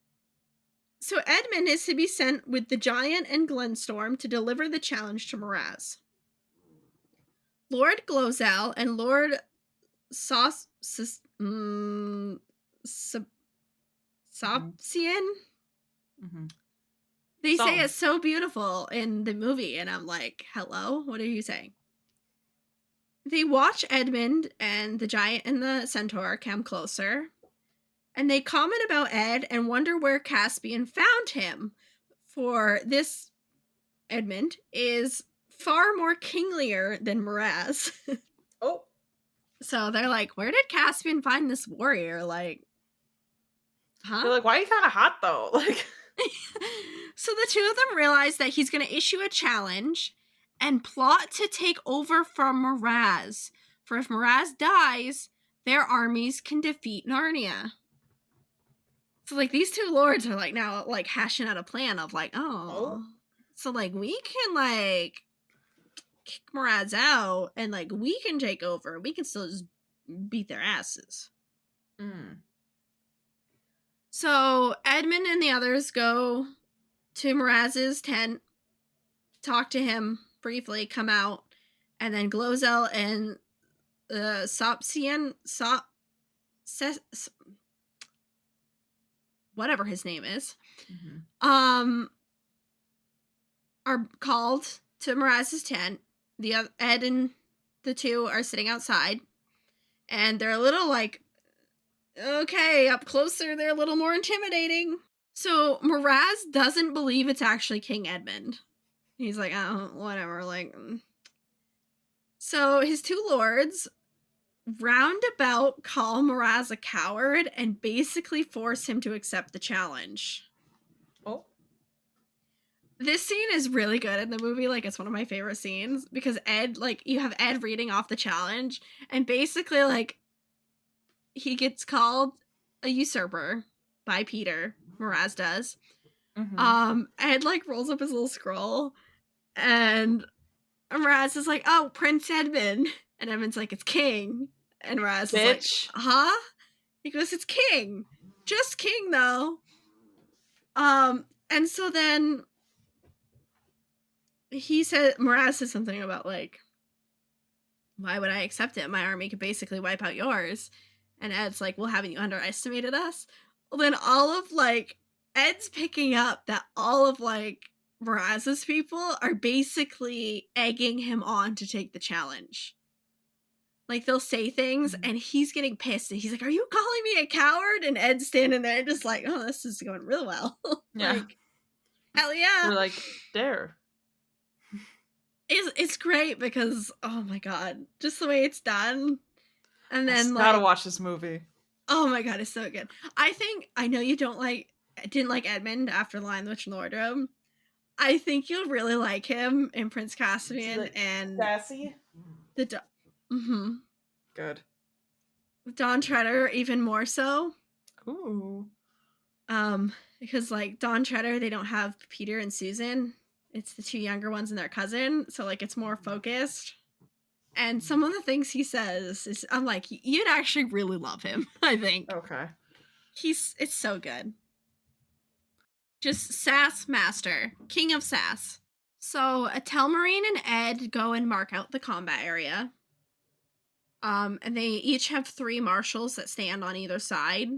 So Edmund is to be sent with the Giant and Glenstorm to deliver the challenge to Miraz. Lord Glozal and Lord Sauce... Sopsian? Mm-hmm. They say it's so beautiful in the movie, and I'm like, hello? What are you saying? They watch Edmund and the Giant and the Centaur come closer, and they comment about Ed and wonder where Caspian found him. For this Edmund is far more kinglier than Miraz. Oh. So they're like, where did Caspian find this warrior? Like, huh? They're like, why are you kind of hot though? Like, so the two of them realize that he's going to issue a challenge and plot to take over from Miraz. For if Miraz dies, their armies can defeat Narnia. So, like, these two lords are, like, now, like, hashing out a plan of, like, so, like, we can, like, kick Miraz out, and, like, we can take over. We can still just beat their asses. So, Edmund and the others go to Miraz's tent, talk to him briefly, come out, and then Glozell and Sopsian, whatever his name is, are called to Miraz's tent. Ed and the two are sitting outside, and they're a little like, okay, up closer, they're a little more intimidating. So Miraz doesn't believe it's actually King Edmund. He's like, oh, whatever, like. So his two lords roundabout call Miraz a coward and basically force him to accept the challenge. Oh. This scene is really good in the movie. Like, it's one of my favorite scenes because Ed, like, you have Ed reading off the challenge, and basically, like, he gets called a usurper by Peter. Miraz does. Ed, like, rolls up his little scroll, and Miraz is like, oh, Prince Edmund. And Edmund's like, it's King. And Miraz is like, huh? He goes, it's King. Just King, though. And so then Miraz said something about, like, why would I accept it? My army could basically wipe out yours. And Ed's like, well, haven't you underestimated us? Well, then all of, like, Ed's picking up that all of, like, Miraz's people are basically egging him on to take the challenge. Like, they'll say things, and he's getting pissed, and he's like, are you calling me a coward? And Ed's standing there just like, oh, this is going real well. Like, hell yeah. They're like, dare. It's great because, oh my god, just the way it's done. And then, like, gotta watch this movie. Oh my god, it's so good. I know you didn't like Edmund after The Lion, the Witch, and the Wardrobe. I think you'll really like him in Prince Caspian, like, and sassy. Good. Don Treader even more so. Ooh. Because, like, Don Treader, they don't have Peter and Susan. It's the two younger ones and their cousin, so, like, it's more focused. And some of the things he says is, I'm like, you'd actually really love him, I think. Okay. It's so good. Just sass master, king of sass. So Telmarine and Ed go and mark out the combat area. And they each have 3 marshals that stand on either side.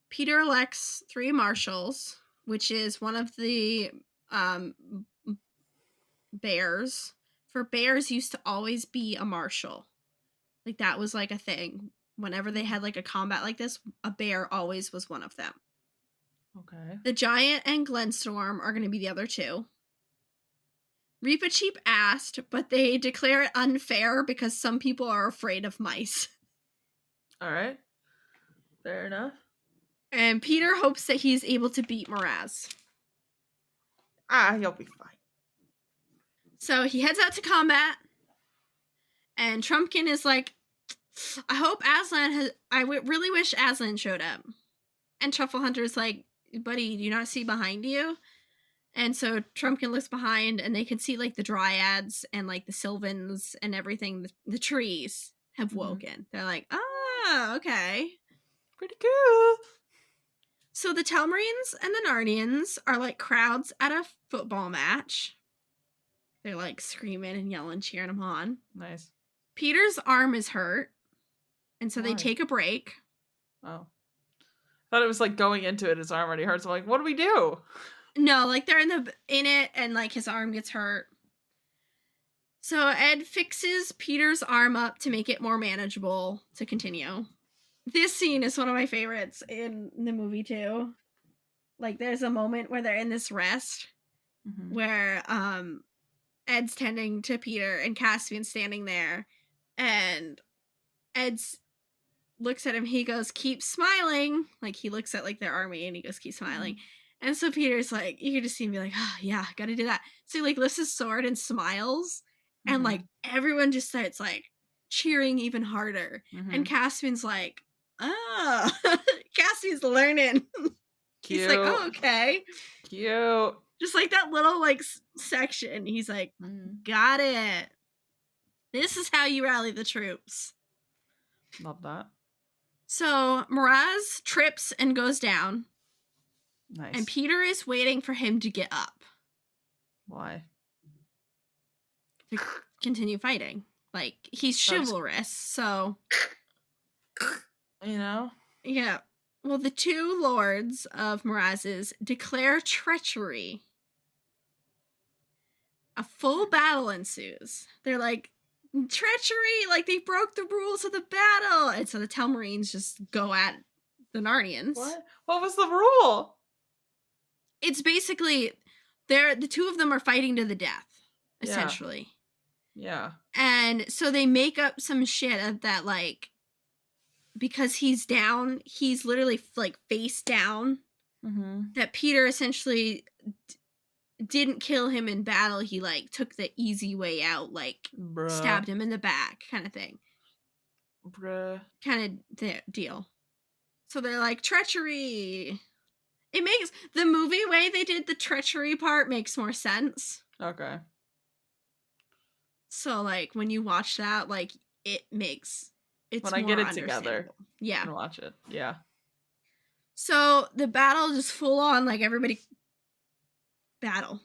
Peter elects 3 marshals, which is one of the bears. For bears used to always be a marshal. Like, that was, like, a thing. Whenever they had, like, a combat like this, a bear always was one of them. Okay. The Giant and Glenstorm are going to be the other 2. Reepicheep asked, but they declare it unfair because some people are afraid of mice. Alright. Fair enough. And Peter hopes that he's able to beat Miraz. He'll be fine. So he heads out to combat, and Trumpkin is like, I hope Aslan has. Really wish Aslan showed up. And Truffle Hunter's like, buddy, do you not see behind you? And so Trumpkin looks behind, and they can see like the dryads and like the sylvans and everything. The trees have woken. They're like, ah, okay. Pretty cool. So the Telmarines and the Narnians are like crowds at a football match. They're like screaming and yelling, cheering him on. Nice. Peter's arm is hurt, and so Why? they take a break. Oh. I thought it was like going into it, his arm already hurts. I'm like, what do we do? No, like they're in it, and like his arm gets hurt. So Ed fixes Peter's arm up to make it more manageable to continue. This scene is one of my favorites in the movie too. Like there's a moment where they're in this rest where Ed's tending to Peter and Caspian's standing there, and Ed's looks at him, he goes, keep smiling. Like he looks at like their army and he goes, keep smiling. And so Peter's like, you can just see him be like, oh yeah, gotta do that. So he like lifts his sword and smiles, and like everyone just starts like cheering even harder. And Caspian's like, oh, Caspian's learning. Cute. He's like, oh, okay. Cute. Just like that little like section. He's like, got it. This is how you rally the troops. Love that. So Miraz trips and goes down. Nice. And Peter is waiting for him to get up. Why? To continue fighting. Like, he's chivalrous, so... You know? Yeah. Well, the two lords of Miraz's declare treachery. A full battle ensues. They're like, treachery! Like, they broke the rules of the battle! And so the Telmarines just go at the Narnians. What was the rule? It's basically, the two of them are fighting to the death, essentially. Yeah. And so they make up some shit of that, like, because he's down, he's literally, like, face down. That Peter essentially didn't kill him in battle. He, like, took the easy way out, like, stabbed him in the back, kind of thing. Kind of deal. So they're like, treachery. It makes the movie way they did the treachery part makes more sense. Okay. So like when you watch that, like it's when I get it together. Yeah. And watch it. Yeah. So the battle just full on, like everybody battle.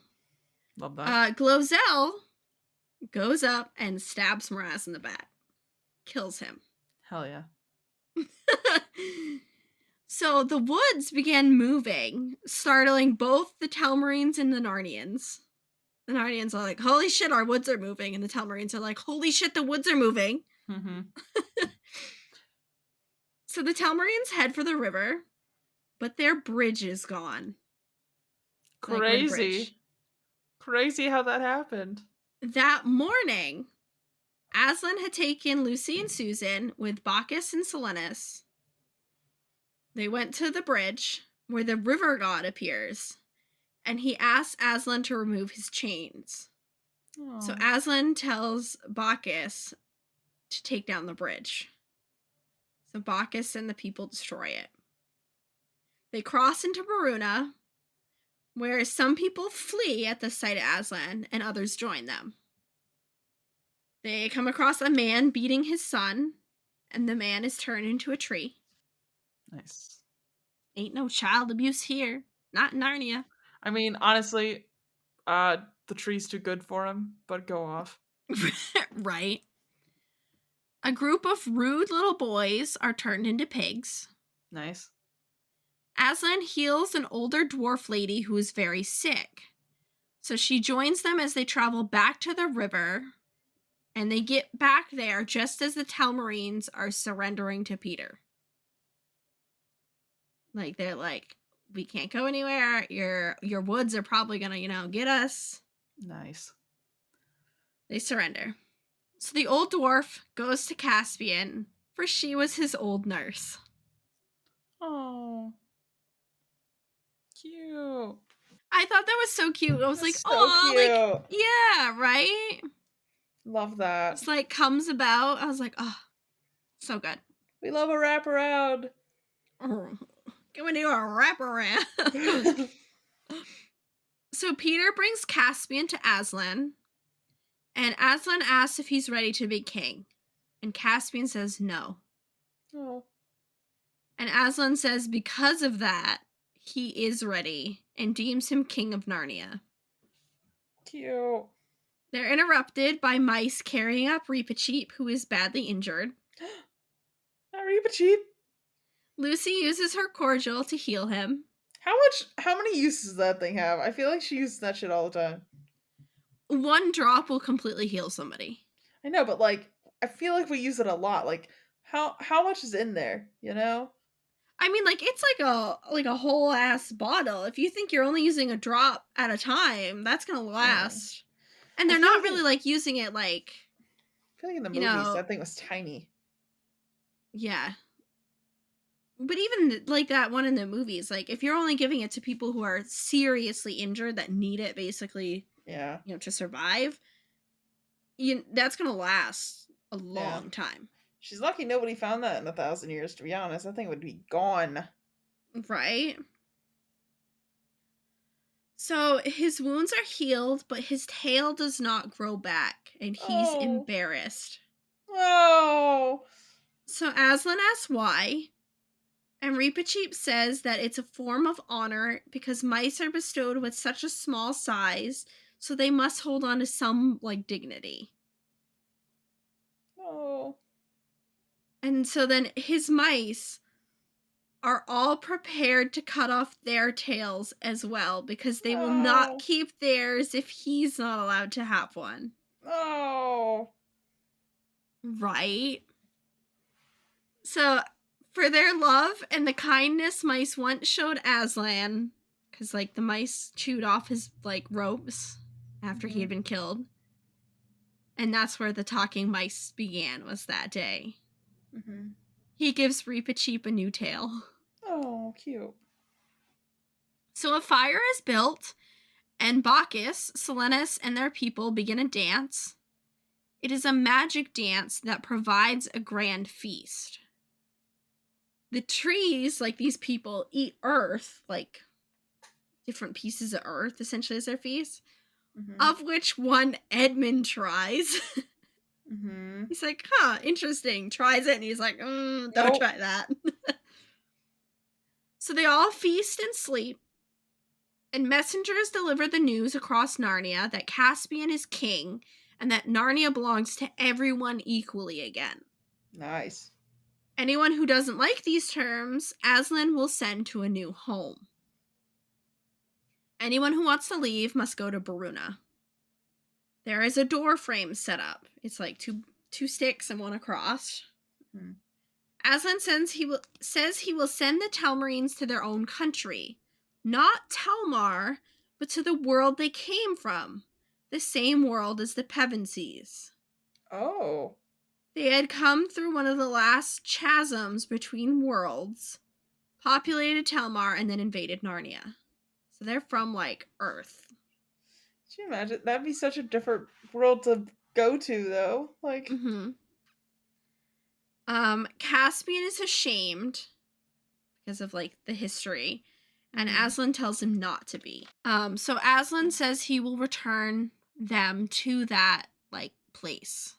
Love that. Glozell goes up and stabs Miraz in the back. Kills him. Hell yeah. So the woods began moving, startling both the Telmarines and the Narnians. The Narnians are like, holy shit, our woods are moving. And the Telmarines are like, holy shit, the woods are moving. So the Telmarines head for the river, but their bridge is gone. Crazy. Crazy how that happened. That morning, Aslan had taken Lucy and Susan with Bacchus and Silenus. They went to the bridge where the river god appears, and he asks Aslan to remove his chains. Aww. So Aslan tells Bacchus to take down the bridge. So Bacchus and the people destroy it. They cross into Baruna, where some people flee at the sight of Aslan, and others join them. They come across a man beating his son, and the man is turned into a tree. Nice. Ain't no child abuse here. Not in Narnia. I mean, honestly, the tree's too good for him, but go off. Right. A group of rude little boys are turned into pigs. Nice. Aslan heals an older dwarf lady who is very sick. So she joins them as they travel back to the river, and they get back there just as the Telmarines are surrendering to Peter. Like, they're like, we can't go anywhere. Your woods are probably gonna, get us. Nice. They surrender. So the old dwarf goes to Caspian, for she was his old nurse. Oh. Cute. I thought that was so cute. I was like, That's so "Oh, like, cute. yeah, right?" Love Just that. like comes about. I was like, "Oh, so good." We love a wraparound. Oh, can we do a wraparound? So Peter brings Caspian to Aslan, and Aslan asks if he's ready to be king. And Caspian says no. Oh, And Aslan says because of that, he is ready and deems him king of Narnia. cute. They're interrupted by mice carrying up Reepicheep, who is badly injured. Not Reba cheap. Lucy uses her cordial to heal him. How many uses does that thing have? I feel like she uses that shit all the time. One drop will completely heal somebody. I know, but like, I feel like we use it a lot. Like, how much is in there? You know? I mean, like it's like a whole ass bottle. If you think you're only using a drop at a time, that's gonna Yeah. last. And I they're feel not like really like using it like, I feel like in the you movies know, that thing was tiny. yeah. But even like that one in the movies, like if you're only giving it to people who are seriously injured that need it basically, Yeah. to survive, that's gonna last a Yeah. long time. She's lucky nobody found that in 1,000 years. To be honest, that thing would be gone. Right? So his wounds are healed, but his tail does not grow back, and he's Oh. embarrassed. Oh. So Aslan asks why, and Reepicheep says that it's a form of honor because mice are bestowed with such a small size, so they must hold on to some like dignity. Oh. And so then his mice are all prepared to cut off their tails as well because they will not Oh. keep theirs if he's not allowed to have one. Oh. Right? So, for their love and the kindness mice once showed Aslan, because like the mice chewed off his like ropes after he Mhm. had been killed, and that's where the talking mice began, was that day. Mhm. He gives Reepicheep a new tail. Oh, cute. So a fire is built, and Bacchus, Silenus, and their people begin a dance. It is a magic dance that provides a grand feast. The trees, like these people, eat earth, like different pieces of earth, essentially, as their feast, Mhm. of which one Edmund tries. Mhm. He's like, huh, interesting. Tries it, and he's like, don't Nope. try that. So they all feast and sleep, and messengers deliver the news across Narnia that Caspian is king and that Narnia belongs to everyone equally again. Nice. Anyone who doesn't like these terms, Aslan will send to a new home. Anyone who wants to leave must go to Baruna. There is a door frame set up. It's like two sticks and one across. Mhm. Aslan says he will send the Telmarines to their own country, not Telmar, but to the world they came from, the same world as the Pevensies. Oh. They had come through one of the last chasms between worlds, populated Telmar, and then invaded Narnia. So they're from like Earth. Can you imagine? That'd be such a different world to go to, though. Like, Mm-hmm. Caspian is ashamed because of like the history, and mhm. Aslan tells him not to be. So Aslan says he will return them to that like place.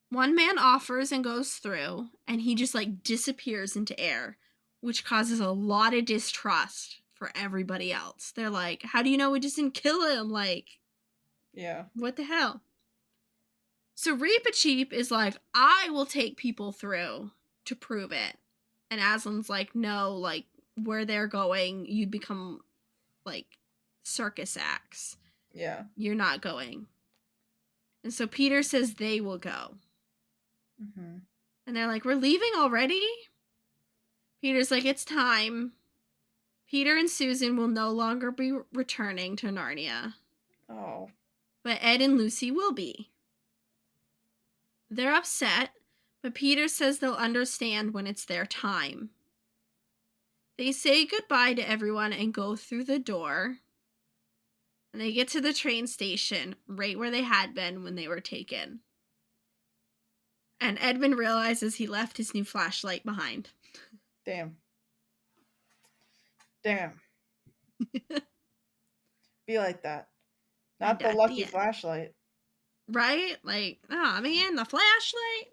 One man offers and goes through, and he just like disappears into air, which causes a lot of distrust for everybody else. They're like, "How do you know we just didn't kill him? Like, Yeah. what the hell?" So Reepicheep is like, "I will take people through to prove it." And Aslan's like, "No, like where they're going, you become like circus acts. Yeah. You're not going." And so Peter says they will go. Mhm. And they're like, "We're leaving already?" Peter's like, "It's time." Peter and Susan will no longer be returning to Narnia, Oh. but Ed and Lucy will be. They're upset, but Peter says they'll understand when it's their time. They say goodbye to everyone and go through the door. And they get to the train station right where they had been when they were taken. And Edmund realizes he left his new flashlight behind. Damn. Be like that. And Not the at the lucky end. flashlight. Right? Like, oh man, the flashlight.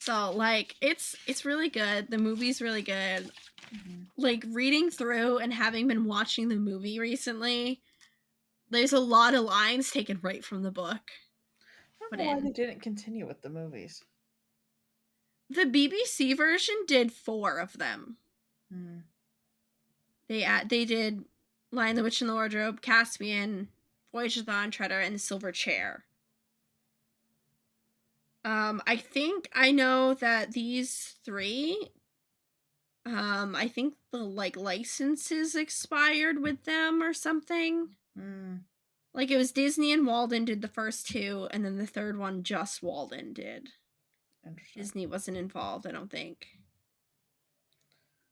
So like it's really good. The movie's really good. Mhm. Like reading through and having been watching the movie recently, there's a lot of lines taken right from the book I don't put know why they in. didn't continue with the movies. The BBC version did 4 of them. Hmm. They did Lion, the Witch, and the Wardrobe, Caspian, Voyage of the Dawn Treader, and the Silver Chair. I think I know that these 3, I think the like licenses expired with them or something. Mm, Like it was Disney and Walden did the first 2, and then the third one just Walden did. interesting. Disney wasn't involved, I don't think.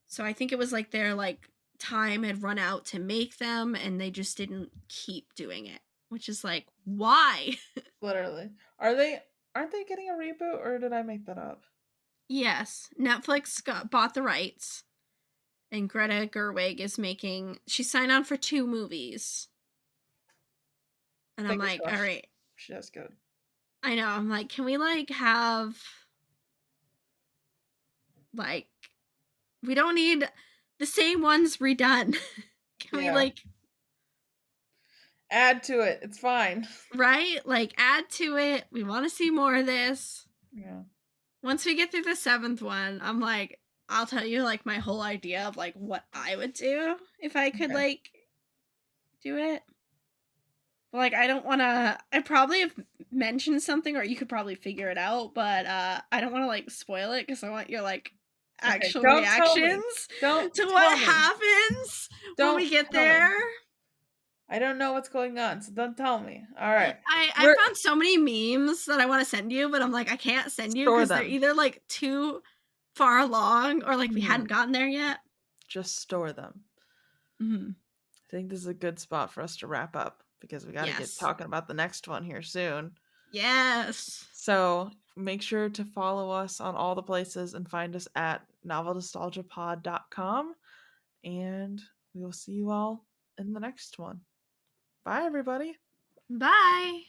So I think it was like their like time had run out to make them, and they just didn't keep doing it, which is like why? Literally. Aren't they getting a reboot or did I make that up? Yes, Netflix bought the rights, and Greta Gerwig is making. She signed on for 2 movies, and I'm Fingers like, all crossed. right. She does good. I know. I'm like, can we like have like we don't need the same ones redone. Can we Yeah. like Add to it. It's fine. right? Like add to it. We want to see more of this. Yeah. Once we get through the 7th one, I'm like, I'll tell you like my whole idea of like what I would do if I could Okay. like do it. But, like I don't want to. I probably have mentioned something, or you could probably figure it out. But I don't want to like spoil it because I want your like Okay. actual Don't tell me. reactions Don't to tell what me. happens when Don't we get tell me. there. I don't know what's going on, so don't tell me. All right. I We're found so many memes that I want to send you, but I'm like I can't send you store because they're them. either like too far along or like we hadn't Mhm. gotten there yet. Just store them. Mm-hmm. I think this is a good spot for us to wrap up because we got to get Yes. talking about the next one here soon. Yes. So make sure to follow us on all the places and find us at novelnostalgiapod.com. And we will see you all in the next one. Bye, everybody. Bye.